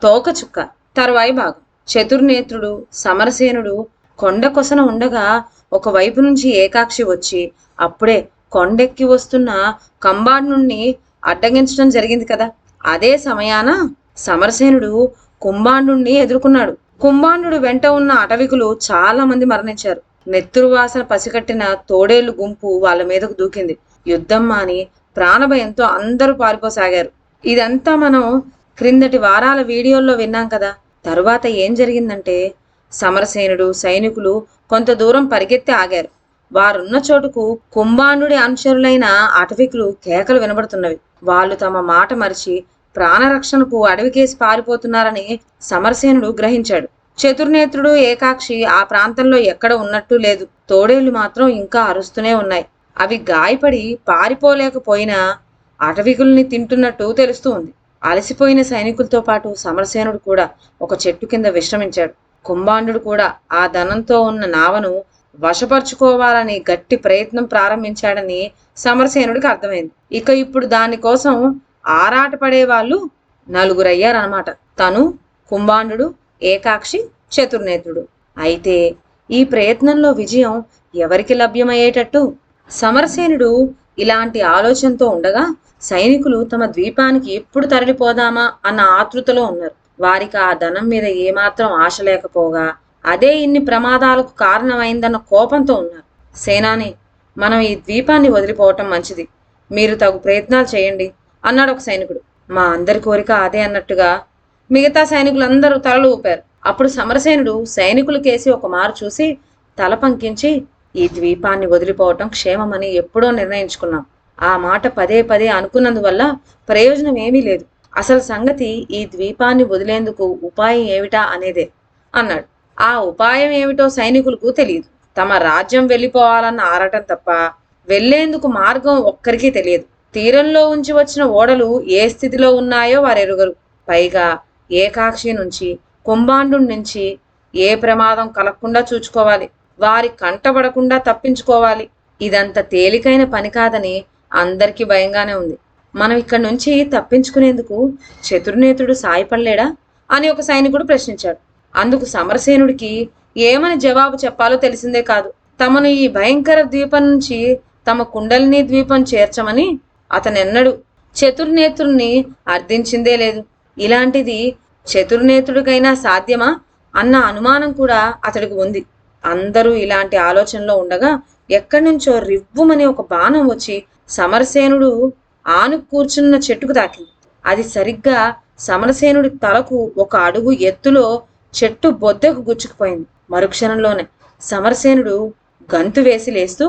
తోకచుక్క. తరువాయి భాగం. చతుర్నేత్రుడు సమరసేనుడు కొండ కొసన ఉండగా ఒకవైపు నుంచి ఏకాక్షి వచ్చి అప్పుడే కొండెక్కి వస్తున్న కంబాండుణ్ణి అడ్డగించడం జరిగింది కదా. అదే సమయాన సమరసేనుడు కుంభాండుణ్ణి ఎదుర్కొన్నాడు. కుంభాండు వెంట ఉన్న అటవికులు చాలా మంది మరణించారు. నెత్తురు వాసన పసికట్టిన తోడేళ్లు గుంపు వాళ్ళ మీదకు దూకింది. యుద్ధం మాని ప్రాణభయంతో అందరూ పారిపోసాగారు. ఇదంతా మనం క్రిందటి వారాల వీడియోల్లో విన్నాం కదా. తరువాత ఏం జరిగిందంటే సమరసేనుడు సైనికులు కొంత దూరం పరిగెత్తి ఆగారు. వారున్న చోటుకు కుంభాండు అనుచరులైన అటవికులు కేకలు వినబడుతున్నవి. వాళ్ళు తమ మాట మరిచి ప్రాణరక్షణకు అడవికేసి పారిపోతున్నారని సమరసేనుడు గ్రహించాడు. చతుర్నేత్రుడు ఏకాక్షి ఆ ప్రాంతంలో ఎక్కడ ఉన్నట్టు లేదు. తోడేళ్లు మాత్రం ఇంకా అరుస్తూనే ఉన్నాయి. అవి గాయపడి పారిపోలేకపోయినా అటవికుల్ని తింటున్నట్టు తెలుస్తూ ఉంది. అలసిపోయిన సైనికులతో పాటు సమరసేనుడు కూడా ఒక చెట్టు కింద విశ్రమించాడు. కుంభాండు కూడా ఆ ధనంతో ఉన్న నావను వశపరుచుకోవాలని గట్టి ప్రయత్నం ప్రారంభించాడని సమరసేనుడికి అర్థమైంది. ఇక ఇప్పుడు దానికోసం ఆరాటపడే వాళ్ళు నలుగురయ్యారన్నమాట. తను, కుంభాండు, ఏకాక్షి, చతుర్నేత్రుడు. అయితే ఈ ప్రయత్నంలో విజయం ఎవరికి లభ్యమయ్యేటట్టు? సమరసేనుడు ఇలాంటి ఆలోచనతో ఉండగా సైనికులు తమ ద్వీపానికి ఎప్పుడు తరలిపోదామా అన్న ఆతృతలో ఉన్నారు. వారికి ఆ ధనం మీద ఏమాత్రం ఆశ లేకపోగా అదే ఇన్ని ప్రమాదాలకు కారణమైందన్న కోపంతో ఉన్నారు. సేనాని, మనం ఈ ద్వీపాన్ని వదిలిపోవటం మంచిది. మీరు తగు ప్రయత్నాలు చేయండి అన్నాడు ఒక సైనికుడు. మా అందరి కోరిక అదే అన్నట్టుగా మిగతా సైనికులందరూ తలలు ఊపారు. అప్పుడు సమరసేనుడు సైనికులకేసి ఒక మారు చూసి తల పంకించి, ఈ ద్వీపాన్ని వదిలిపోవటం క్షేమమని ఎప్పుడో నిర్ణయించుకున్నాం. ఆ మాట పదే పదే అనుకున్నందువల్ల ప్రయోజనం ఏమీ లేదు. అసలు సంగతి ఈ ద్వీపాన్ని వదిలేందుకు ఉపాయం ఏమిటా అనేదే అన్నాడు. ఆ ఉపాయం ఏమిటో సైనికులకు తెలియదు. తమ రాజ్యం వెళ్ళిపోవాలన్న ఆరాటం తప్ప వెళ్లేందుకు మార్గం ఒక్కరికీ తెలియదు. తీరంలో ఉంచి వచ్చిన ఓడలు ఏ స్థితిలో ఉన్నాయో వారెరుగరు. పైగా ఏకాక్షి నుంచి కుంభాండు నుంచి ఏ ప్రమాదం కలగకుండా చూచుకోవాలి. వారి కంటబడకుండా తప్పించుకోవాలి. ఇదంత తేలికైన పని కాదని అందరికీ భయంగానే ఉంది. మనం ఇక్కడి నుంచి తప్పించుకునేందుకు చతుర్నేత్రుడు సాయపడలేడా అని ఒక సైనికుడు ప్రశ్నించాడు. అందుకు సమరసేనుడికి ఏమని జవాబు చెప్పాలో తెలిసిందే కాదు. తమను ఈ భయంకర ద్వీపం నుంచి తమ కుండలిని ద్వీపం చేర్చమని అతనెన్నడూ చతుర్నేత్రుణ్ణి అర్థించిందే లేదు. ఇలాంటిది చతుర్నేత్రుడికైనా సాధ్యమా అన్న అనుమానం కూడా అతడికి ఉంది. అందరూ ఇలాంటి ఆలోచనలో ఉండగా ఎక్కడి నుంచో రివ్వుమని ఒక బాణం వచ్చి సమరసేనుడు ఆను కూర్చున్న చెట్టుకు తాకింది. అది సరిగ్గా సమరసేనుడి తలకు ఒక అడుగు ఎత్తులో చెట్టు బొద్దకు గుచ్చుకుపోయింది. మరుక్షణంలోనే సమరసేనుడు గంతు వేసి లేస్తూ,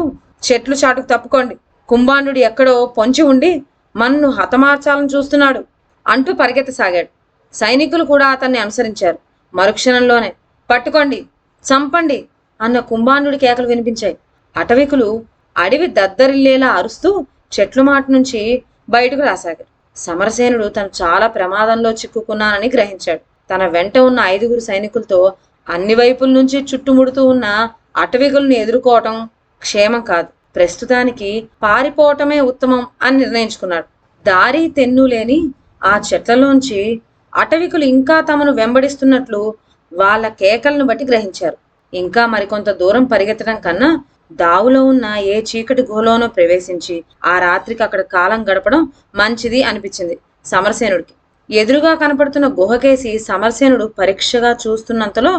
చెట్లు చాటుకు తప్పుకోండి, కుంభాండు ఎక్కడో పొంచి ఉండి మన్ను హతమార్చాలని చూస్తున్నాడు అంటూ పరిగెత్తసాగాడు. సైనికులు కూడా అతన్ని అనుసరించారు. మరుక్షణంలోనే పట్టుకోండి, చంపండి అన్న కుంభాండు కేకలు వినిపించాయి. అటవికులు అడవి దద్దరిల్లేలా అరుస్తూ చెట్లు మాట నుంచి బయటకు రాసాగారు. సమరసేనుడు తను చాలా ప్రమాదంలో చిక్కుకున్నానని గ్రహించాడు. తన వెంట ఉన్న 5 సైనికులతో అన్ని వైపుల నుంచి చుట్టుముడుతూ ఉన్న అటవికులను ఎదుర్కోవటం క్షేమం కాదు. ప్రస్తుతానికి పారిపోవటమే ఉత్తమం అని నిర్ణయించుకున్నాడు. దారి తెన్ను లేని ఆ చెట్లలోంచి అటవికులు ఇంకా తమను వెంబడిస్తున్నట్లు వాళ్ళ కేకలను బట్టి గ్రహించారు. ఇంకా మరికొంత దూరం పరిగెత్తడం కన్నా దావులో ఉన్న ఏ చీకటి గుహలోనో ప్రవేశించి ఆ రాత్రికి అక్కడ కాలం గడపడం మంచిది అనిపించింది సమరసేనుడికి. ఎదురుగా కనపడుతున్న గుహకేసి సమరసేనుడు పరీక్షగా చూస్తున్నంతలో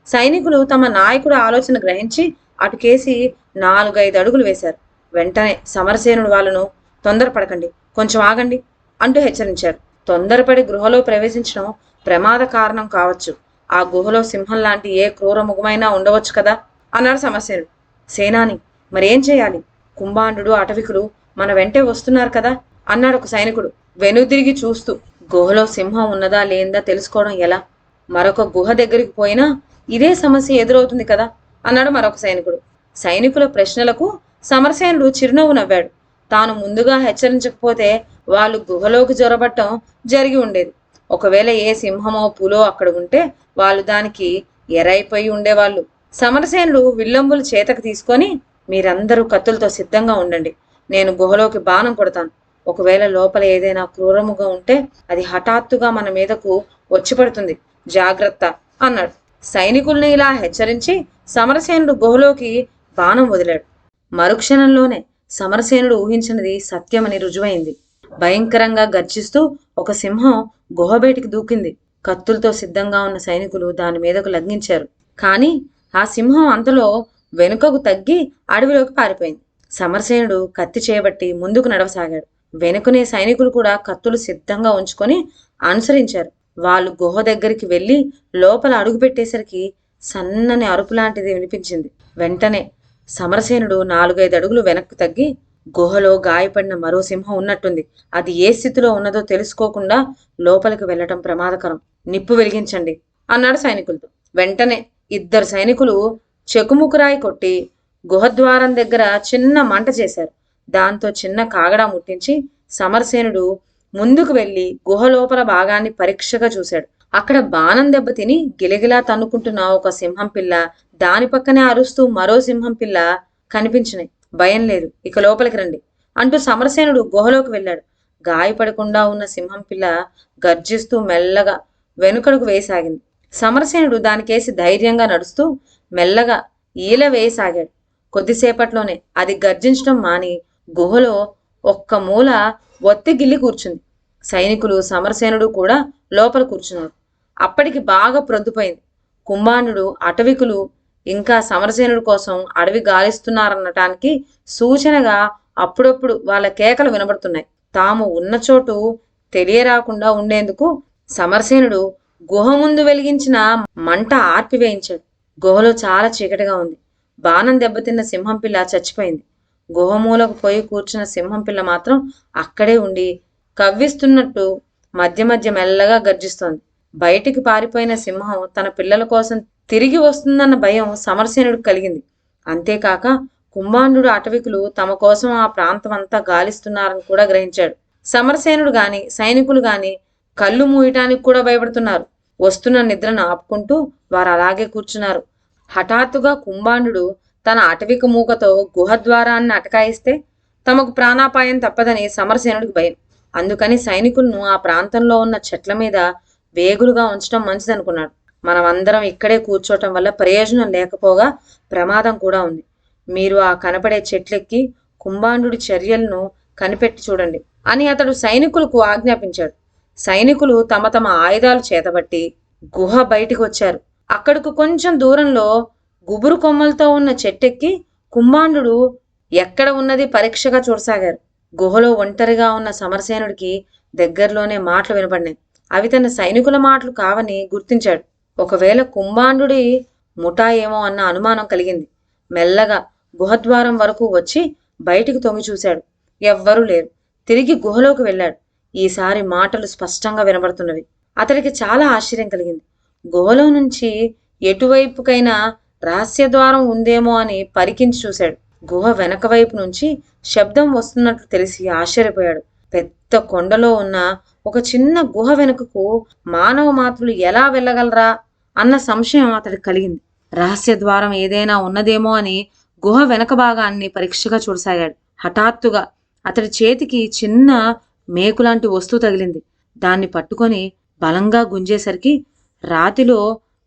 సైనికులు తమ నాయకుడు ఆలోచన గ్రహించి అటుకేసి 4-5 అడుగులు వేశారు. వెంటనే సమరసేనుడు వాళ్ళను, తొందరపడకండి, కొంచెం ఆగండి అంటూ హెచ్చరించారు. తొందరపడి గృహలో ప్రవేశించడం ప్రమాద కారణం కావచ్చు. ఆ గుహలో సింహం లాంటి ఏ క్రూర ముఖమైనా ఉండవచ్చు కదా అన్నాడు సమరసేనుడు. సేనాని, మరేం చేయాలి? కుంభాండు అటవికులు మన వెంటే వస్తున్నారు కదా అన్నాడు ఒక సైనికుడు వెనుదిరిగి చూస్తూ. గుహలో సింహం ఉన్నదా లేందా తెలుసుకోవడం ఎలా? మరొక గుహ దగ్గరికి పోయినా ఇదే సమస్య ఎదురవుతుంది కదా అన్నాడు మరొక సైనికుడు. సైనికుల ప్రశ్నలకు సమరసేనుడు చిరునవ్వు నవ్వాడు. తాను ముందుగా హెచ్చరించకపోతే వాళ్ళు గుహలోకి జొరబట్టం జరిగి ఉండేది. ఒకవేళ ఏ సింహమో పులో అక్కడ ఉంటే వాళ్ళు దానికి ఎరైపోయి ఉండేవాళ్ళు. సమరసేనుడు విల్లంబులు చేతకు తీసుకొని, మీరందరూ కత్తులతో సిద్ధంగా ఉండండి, నేను గుహలోకి బాణం కొడతాను. ఒకవేళ లోపల ఏదైనా క్రూరముగా ఉంటే అది హఠాత్తుగా మన మీదకు వచ్చి పడుతుంది, జాగ్రత్త అన్నాడు. సైనికుల్ని ఇలా హెచ్చరించి సమరసేనుడు గుహలోకి బాణం వదిలాడు. మరుక్షణంలోనే సమరసేనుడు ఊహించినది సత్యమని రుజువైంది. భయంకరంగా గర్జిస్తూ ఒక సింహం గుహ బయటికి దూకింది. కత్తులతో సిద్ధంగా ఉన్న సైనికులు దాని మీదకు లంఘించారు. కానీ ఆ సింహం అంతలో వెనుకకు తగ్గి అడవిలోకి పారిపోయింది. సమరసేనుడు కత్తి చేయబట్టి ముందుకు నడవసాగాడు. వెనుకనే సైనికులు కూడా కత్తులు సిద్ధంగా ఉంచుకొని అనుసరించారు. వాళ్ళు గుహ దగ్గరికి వెళ్లి లోపల అడుగు పెట్టేసరికి సన్నని అరుపు లాంటిది వినిపించింది. వెంటనే సమరసేనుడు 4-5 అడుగులు వెనక్కు తగ్గి, గుహలో గాయపడిన మరో సింహం ఉన్నట్టుంది, అది ఏ స్థితిలో ఉన్నదో తెలుసుకోకుండా లోపలికి వెళ్లటం ప్రమాదకరం, నిప్పు వెలిగించండి అన్నాడు సైనికులతో. వెంటనే 2 సైనికులు చెకుముకురాయి కొట్టి గుహద్వారం దగ్గర చిన్న మంట చేశారు. దాంతో చిన్న కాగడా ముట్టించి సమరసేనుడు ముందుకు వెళ్లి గుహ లోపల భాగాన్ని పరీక్షగా చూశాడు. అక్కడ బాణం దెబ్బ తిని గిలగిలా తన్నుకుంటున్న ఒక సింహం పిల్ల, దాని పక్కనే అరుస్తూ మరో సింహం పిల్ల కనిపించినాయి. భయం లేదు, ఇక లోపలికి రండి అంటూ సమరసేనుడు గుహలోకి వెళ్ళాడు. గాయపడకుండా ఉన్న సింహం పిల్ల గర్జిస్తూ మెల్లగా వెనుకడుగు వేయసాగింది. సమరసేనుడు దానికేసి ధైర్యంగా నడుస్తూ మెల్లగా ఈల వేయసాగాడు. కొద్దిసేపట్లోనే అది గర్జించడం మాని గుహలో ఒక్క మూల ఒత్తిగిల్లి కూర్చుంది. సైనికులు సమరసేనుడు కూడా లోపల కూర్చున్నారు. అప్పటికి బాగా ప్రొద్దుపోయింది. కుంభాండుడు, అటవికులు ఇంకా సమరసేనుడి కోసం అడవి గాలిస్తున్నారనటానికి సూచనగా అప్పుడప్పుడు వాళ్ళ కేకలు వినబడుతున్నాయి. తాము ఉన్న చోటు తెలియరాకుండా ఉండేందుకు సమరసేనుడు గుహ ముందు వెలిగించిన మంట ఆర్పివేయించాడు. గుహలో చాలా చీకటిగా ఉంది. బాణం దెబ్బతిన్న సింహం పిల్ల చచ్చిపోయింది. గుహమూలకు పోయి కూర్చున్న సింహం పిల్ల మాత్రం అక్కడే ఉండి కవ్విస్తున్నట్టు మధ్య మధ్య మెల్లగా గర్జిస్తోంది. బయటికి పారిపోయిన సింహం తన పిల్లల కోసం తిరిగి వస్తుందన్న భయం సమరసేనుడికి కలిగింది. అంతేకాక కుంభాండు అటవికులు తమ కోసం ఆ ప్రాంతం అంతా గాలిస్తున్నారని కూడా గ్రహించాడు. సమరసేనుడు గాని సైనికులు గాని కళ్ళు మూయటానికి కూడా భయపడుతున్నారు. వస్తున్న నిద్రను ఆపుకుంటూ వారు అలాగే కూర్చున్నారు. హఠాత్తుగా కుంభాండు తన అటవిక మూకతో గుహద్వారాన్ని అటకాయిస్తే తమకు ప్రాణాపాయం తప్పదని సమరసేనుడికి భయం. అందుకని సైనికులను ఆ ప్రాంతంలో ఉన్న చెట్ల మీద వేగులుగా ఉంచడం మంచిదనుకున్నాడు. మనమందరం ఇక్కడే కూర్చోటం వల్ల ప్రయోజనం లేకపోగా ప్రమాదం కూడా ఉంది. మీరు ఆ కనపడే చెట్లెక్కి కుంభాండు చర్యలను కనిపెట్టి చూడండి అని అతడు సైనికులకు ఆజ్ఞాపించాడు. సైనికులు తమ తమ ఆయుధాలు చేతబట్టి గుహ బయటికి వచ్చారు. అక్కడకు కొంచెం దూరంలో గుబురు కొమ్మలతో ఉన్న చెట్టెక్కి కుంభాండు ఎక్కడ ఉన్నది పరీక్షగా చూడసాగారు. గుహలో ఒంటరిగా ఉన్న సమరసేనుడికి దగ్గరలోనే మాటలు వినపడినాయి. అవి తన సైనికుల మాటలు కావని గుర్తించాడు. ఒకవేళ కుంభాండుడి ముఠా ఏమో అన్న అనుమానం కలిగింది. మెల్లగా గుహద్వారం వరకు వచ్చి బయటికి తొంగి చూశాడు. ఎవ్వరూ లేరు. తిరిగి గుహలోకి వెళ్ళాడు. ఈసారి మాటలు స్పష్టంగా వినబడుతున్నవి. అతడికి చాలా ఆశ్చర్యం కలిగింది. గుహలో నుంచి ఎటువైపుకైనా రహస్యద్వారం ఉందేమో అని పరికించి చూశాడు. గుహ వెనక వైపు నుంచి శబ్దం వస్తున్నట్లు తెలిసి ఆశ్చర్యపోయాడు. పెద్ద కొండలో ఉన్న ఒక చిన్న గుహ వెనుకకు మానవ మాత్రులు ఎలా వెళ్ళగలరా అన్న సంశయం అతడికి కలిగింది. రహస్య ద్వారం ఏదైనా ఉన్నదేమో అని గుహ వెనక భాగాన్ని పరీక్షగా చూడసాగాడు. హఠాత్తుగా అతడి చేతికి చిన్న మేకులాంటి వస్తువు తగిలింది. దాన్ని పట్టుకొని బలంగా గుంజేసరికి రాతిలో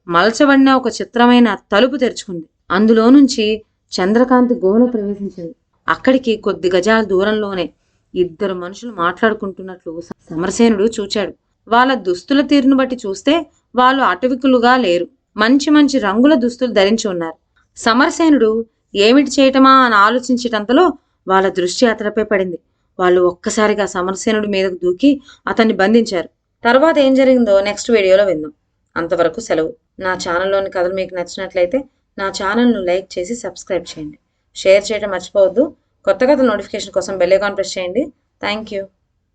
మలచబడిన ఒక చిత్రమైన తలుపు తెరుచుకుంది. అందులో నుంచి చంద్రకాంతి గుహలో ప్రవేశించింది. అక్కడికి కొద్ది గజాల దూరంలోనే 2 మనుషులు మాట్లాడుకుంటున్నట్లు సమరసేనుడు చూచాడు. వాళ్ళ దుస్తుల తీరును బట్టి చూస్తే వాళ్ళు అటవికులుగా లేరు. మంచి మంచి రంగుల దుస్తులు ధరించి ఉన్నారు. సమరసేనుడు ఏమిటి చేయటమా అని ఆలోచించేటంతలో వాళ్ళ దృష్టి అతడిపై పడింది. వాళ్ళు ఒక్కసారిగా సమరసేనుడి మీదకు దూకి అతన్ని బంధించారు. తర్వాత ఏం జరిగిందో నెక్స్ట్ వీడియోలో విందాం. అంతవరకు సెలవు. నా ఛానల్లోని కథలు మీకు నచ్చినట్లయితే నా ఛానల్ను లైక్ చేసి సబ్స్క్రైబ్ చేయండి. షేర్ చేయడం మర్చిపోవద్దు. కొత్త కథల నోటిఫికేషన్ కోసం బెల్ ఐకాన్ ప్రెస్ చేయండి. Thank you.